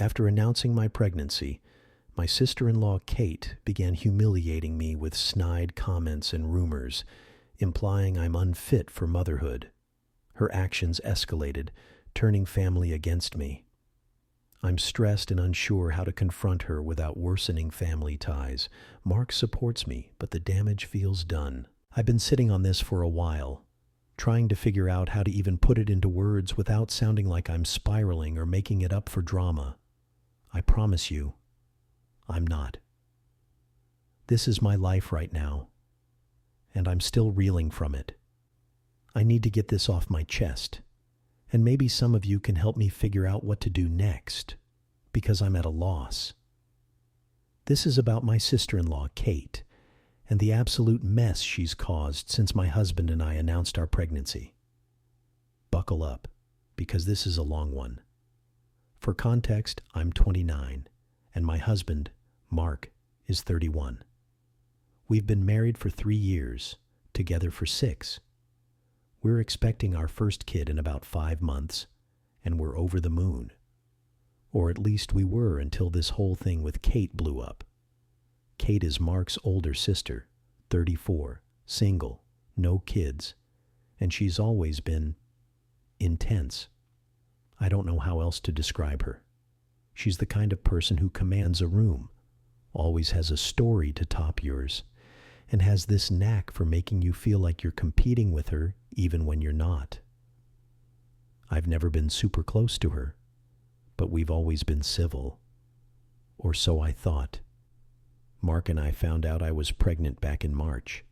After announcing my pregnancy, my sister-in-law Kate began humiliating me with snide comments and rumors, implying I'm unfit for motherhood. Her actions escalated, turning family against me. I'm stressed and unsure how to confront her without worsening family ties. Mark supports me, but the damage feels done. I've been sitting on this for a while, trying to figure out how to even put it into words without sounding like I'm spiraling or making it up for drama. I promise you, I'm not. This is my life right now, and I'm still reeling from it. I need to get this off my chest, and maybe some of you can help me figure out what to do next, because I'm at a loss. This is about my sister-in-law, Kate, and the absolute mess she's caused since my husband and I announced our pregnancy. Buckle up, because this is a long one. For context, I'm 29, and my husband, Mark, is 31. We've been married for 3 years, together for 6. We're expecting our first kid in about 5 months, and we're over the moon. Or at least we were until this whole thing with Kate blew up. Kate is Mark's older sister, 34, single, no kids, and she's always been intense. I don't know how else to describe her. She's the kind of person who commands a room, always has a story to top yours, and has this knack for making you feel like you're competing with her even when you're not. I've never been super close to her, but we've always been civil. Or so I thought. Mark and I found out I was pregnant back in March.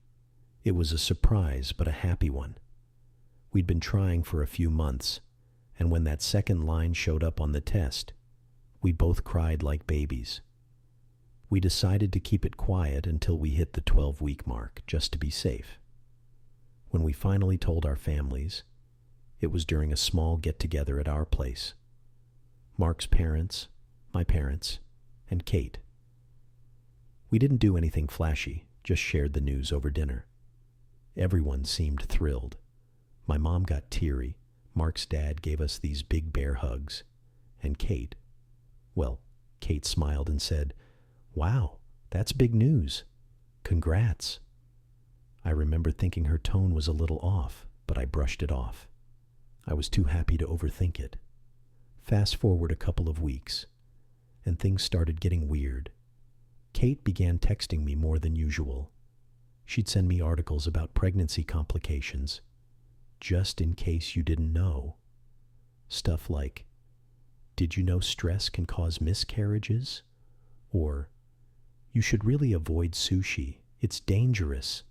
It was a surprise, but a happy one. We'd been trying for a few months, and when that second line showed up on the test, we both cried like babies. We decided to keep it quiet until we hit the 12-week mark, just to be safe. When we finally told our families, it was during a small get-together at our place. Mark's parents, my parents, and Kate. We didn't do anything flashy, just shared the news over dinner. Everyone seemed thrilled. My mom got teary. Mark's dad gave us these big bear hugs. And Kate, well, Kate smiled and said, "Wow, that's big news. Congrats." I remember thinking her tone was a little off, but I brushed it off. I was too happy to overthink it. Fast forward a couple of weeks, and things started getting weird. Kate began texting me more than usual. She'd send me articles about pregnancy complications, just in case you didn't know. Stuff like, "Did you know stress can cause miscarriages?" Or, "You should really avoid sushi. It's dangerous."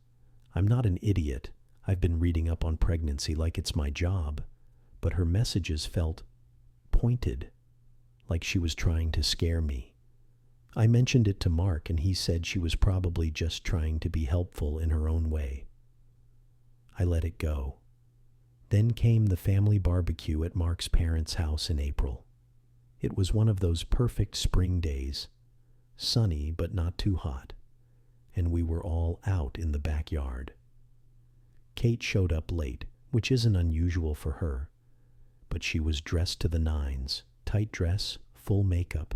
I'm not an idiot. I've been reading up on pregnancy like it's my job, but her messages felt pointed, like she was trying to scare me. I mentioned it to Mark, and he said she was probably just trying to be helpful in her own way. I let it go. Then came the family barbecue at Mark's parents' house in April. It was one of those perfect spring days, sunny but not too hot, and we were all out in the backyard. Kate showed up late, which isn't unusual for her, but she was dressed to the nines, tight dress, full makeup,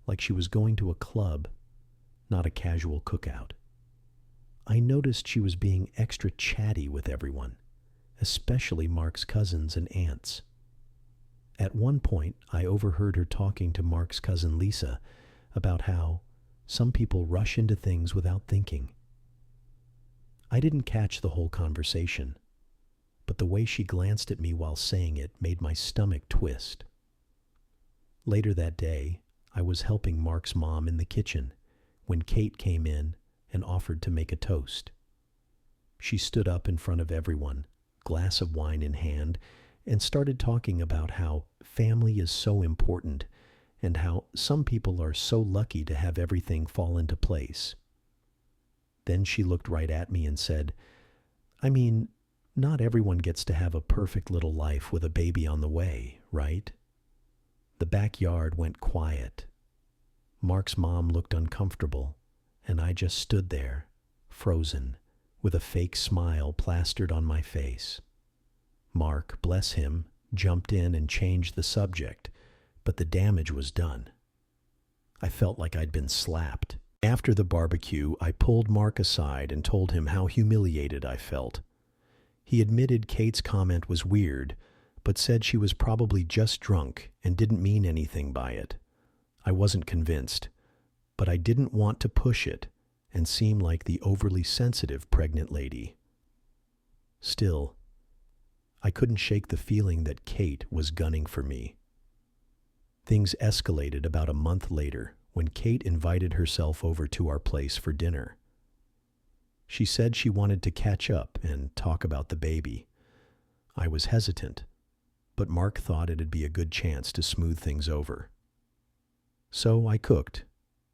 like she was going to a club, not a casual cookout. I noticed she was being extra chatty with everyone, especially Mark's cousins and aunts. At one point, I overheard her talking to Mark's cousin Lisa about how some people rush into things without thinking. I didn't catch the whole conversation, but the way she glanced at me while saying it made my stomach twist. Later that day, I was helping Mark's mom in the kitchen when Kate came in and offered to make a toast. She stood up in front of everyone, glass of wine in hand, and started talking about how family is so important and how some people are so lucky to have everything fall into place. Then she looked right at me and said, "I mean, not everyone gets to have a perfect little life with a baby on the way, right?" The backyard went quiet. Mark's mom looked uncomfortable, and I just stood there, frozen, with a fake smile plastered on my face. Mark, bless him, jumped in and changed the subject, but the damage was done. I felt like I'd been slapped. After the barbecue, I pulled Mark aside and told him how humiliated I felt. He admitted Kate's comment was weird, but said she was probably just drunk and didn't mean anything by it. I wasn't convinced, but I didn't want to push it and seem like the overly sensitive pregnant lady. Still, I couldn't shake the feeling that Kate was gunning for me. Things escalated about a month later when Kate invited herself over to our place for dinner. She said she wanted to catch up and talk about the baby. I was hesitant, but Mark thought it'd be a good chance to smooth things over. So I cooked.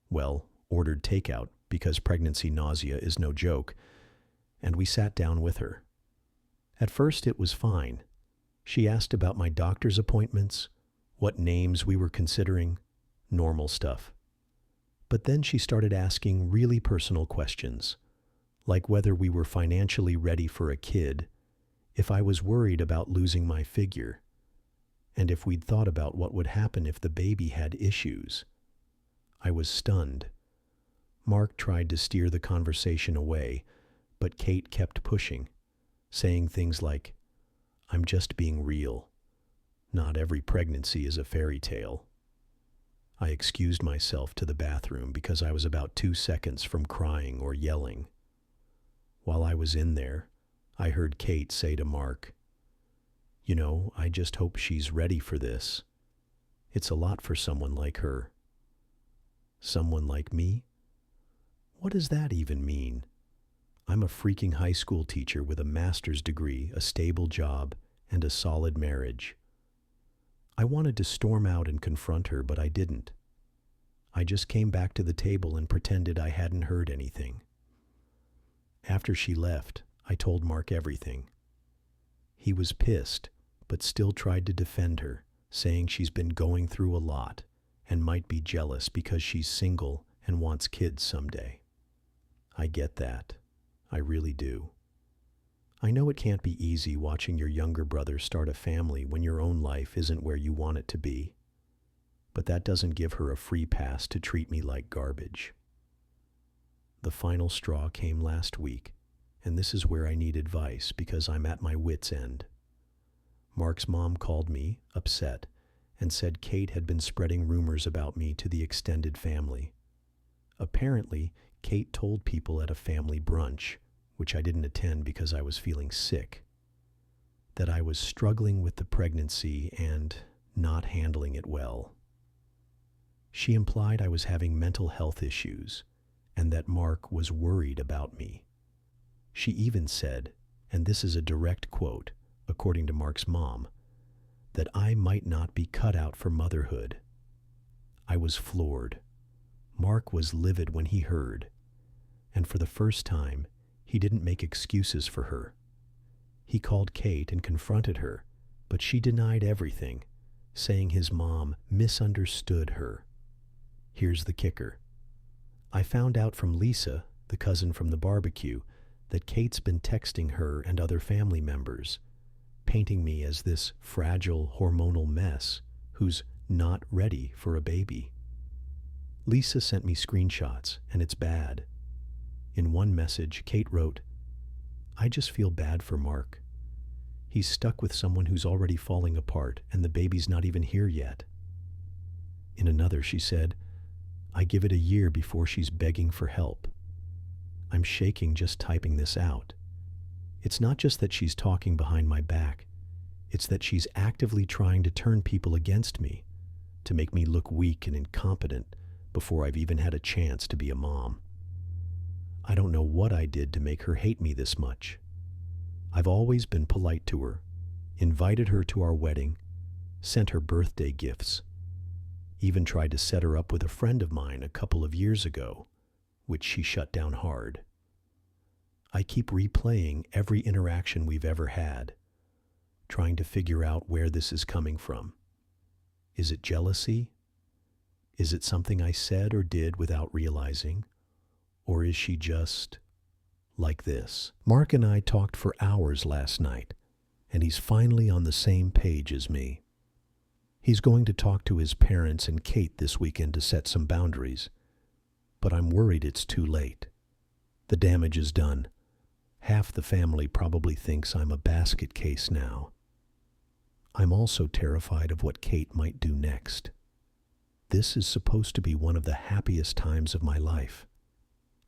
Well, ordered takeout because pregnancy nausea is no joke, and we sat down with her. At first it was fine. She asked about my doctor's appointments, what names we were considering, normal stuff. But then she started asking really personal questions, like whether we were financially ready for a kid, if I was worried about losing my figure, and if we'd thought about what would happen if the baby had issues. I was stunned. Mark tried to steer the conversation away, but Kate kept pushing, saying things like, "I'm just being real. Not every pregnancy is a fairy tale." I excused myself to the bathroom because I was about 2 seconds from crying or yelling. While I was in there, I heard Kate say to Mark, "You know, I just hope she's ready for this. It's a lot for someone like her." Someone like me? What does that even mean? I'm a freaking high school teacher with a master's degree, a stable job, and a solid marriage. I wanted to storm out and confront her, but I didn't. I just came back to the table and pretended I hadn't heard anything. After she left, I told Mark everything. He was pissed, but still tried to defend her, saying she's been going through a lot and might be jealous because she's single and wants kids someday. I get that. I really do. I know it can't be easy watching your younger brother start a family when your own life isn't where you want it to be. But that doesn't give her a free pass to treat me like garbage. The final straw came last week, and this is where I need advice because I'm at my wit's end. Mark's mom called me, upset, and said Kate had been spreading rumors about me to the extended family. Apparently, Kate told people at a family brunch, which I didn't attend because I was feeling sick, that I was struggling with the pregnancy and not handling it well. She implied I was having mental health issues and that Mark was worried about me. She even said, and this is a direct quote, according to Mark's mom, that I might not be cut out for motherhood. I was floored. Mark was livid when he heard, and for the first time, he didn't make excuses for her. He called Kate and confronted her, but she denied everything, saying his mom misunderstood her. Here's the kicker. I found out from Lisa, the cousin from the barbecue, that Kate's been texting her and other family members, painting me as this fragile hormonal mess who's not ready for a baby. Lisa sent me screenshots, and it's bad. In one message, Kate wrote, "I just feel bad for Mark. He's stuck with someone who's already falling apart, and the baby's not even here yet." In another, she said, "I give it a year before she's begging for help." I'm shaking just typing this out. It's not just that she's talking behind my back. It's that she's actively trying to turn people against me, to make me look weak and incompetent before I've even had a chance to be a mom. I don't know what I did to make her hate me this much. I've always been polite to her, invited her to our wedding, sent her birthday gifts, even tried to set her up with a friend of mine a couple of years ago, which she shut down hard. I keep replaying every interaction we've ever had, trying to figure out where this is coming from. Is it jealousy? Is it something I said or did without realizing? Or is she just like this? Mark and I talked for hours last night, and he's finally on the same page as me. He's going to talk to his parents and Kate this weekend to set some boundaries. But I'm worried it's too late. The damage is done. Half the family probably thinks I'm a basket case now. I'm also terrified of what Kate might do next. This is supposed to be one of the happiest times of my life.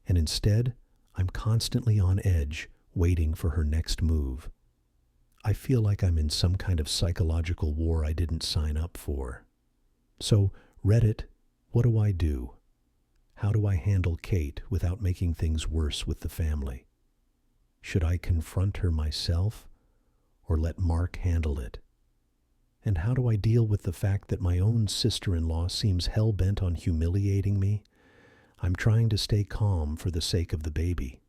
And instead, I'm constantly on edge, waiting for her next move. I feel like I'm in some kind of psychological war I didn't sign up for. So, Reddit, what do I do? How do I handle Kate without making things worse with the family? Should I confront her myself or let Mark handle it? And how do I deal with the fact that my own sister-in-law seems hell-bent on humiliating me? I'm trying to stay calm for the sake of the baby.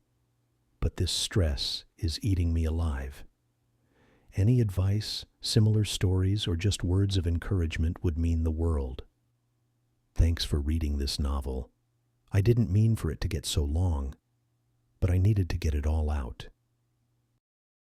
But this stress is eating me alive. Any advice, similar stories, or just words of encouragement would mean the world. Thanks for reading this novel. I didn't mean for it to get so long, but I needed to get it all out.